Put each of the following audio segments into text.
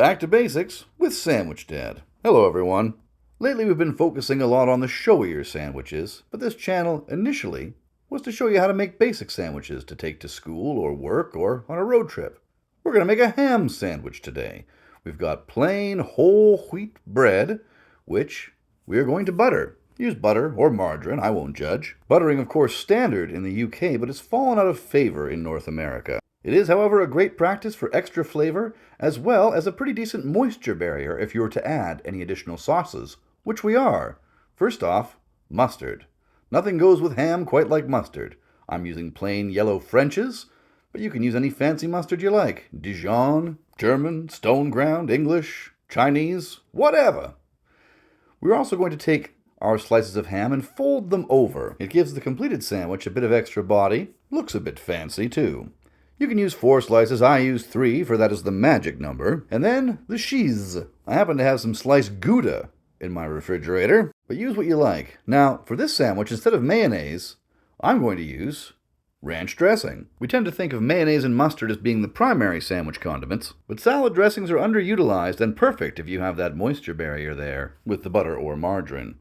Back to basics with Sandwich Dad. Hello everyone. Lately we've been focusing a lot on the showier sandwiches, but this channel initially was to show you how to make basic sandwiches to take to school or work or on a road trip. We're going to make a ham sandwich today. We've got plain whole wheat bread, which we are going to butter. Use butter or margarine, I won't judge. Buttering, of course, standard in the UK, but has fallen out of favor in North America. It is, however, a great practice for extra flavor, as well as a pretty decent moisture barrier if you were to add any additional sauces, which we are. First off, mustard. Nothing goes with ham quite like mustard. I'm using plain yellow French's, but you can use any fancy mustard you like. Dijon, German, stone ground, English, Chinese, whatever. We're also going to take our slices of ham and fold them over. It gives the completed sandwich a bit of extra body. Looks a bit fancy, too. You can use 4 slices, I use 3, for that is the magic number. And then the cheese. I happen to have some sliced Gouda in my refrigerator, but use what you like. Now, for this sandwich, instead of mayonnaise, I'm going to use ranch dressing. We tend to think of mayonnaise and mustard as being the primary sandwich condiments, but salad dressings are underutilized and perfect if you have that moisture barrier there with the butter or margarine.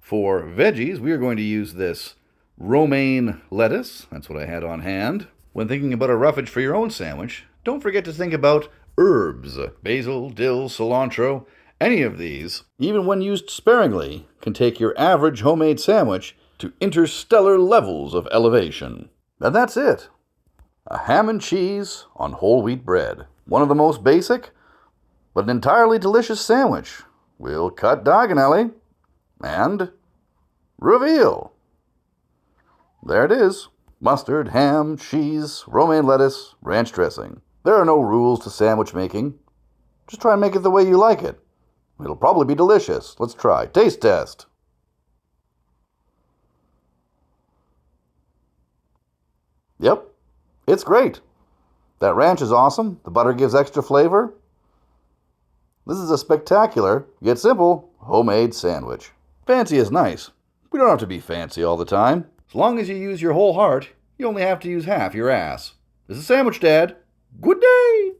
For veggies, we are going to use this romaine lettuce. That's what I had on hand. When thinking about a roughage for your own sandwich, don't forget to think about herbs. Basil, dill, cilantro, any of these, even when used sparingly, can take your average homemade sandwich to interstellar levels of elevation. And that's it. A ham and cheese on whole wheat bread. One of the most basic, but an entirely delicious sandwich. We'll cut diagonally and reveal. There it is. Mustard, ham, cheese, romaine lettuce, ranch dressing. There are no rules to sandwich making. Just try and make it the way you like it. It'll probably be delicious. Let's try. Taste test. Yep, it's great. That ranch is awesome. The butter gives extra flavor. This is a spectacular, yet simple, homemade sandwich. Fancy is nice. We don't have to be fancy all the time. As long as you use your whole heart, you only have to use half your ass. This is Sandwich Dad. Good day!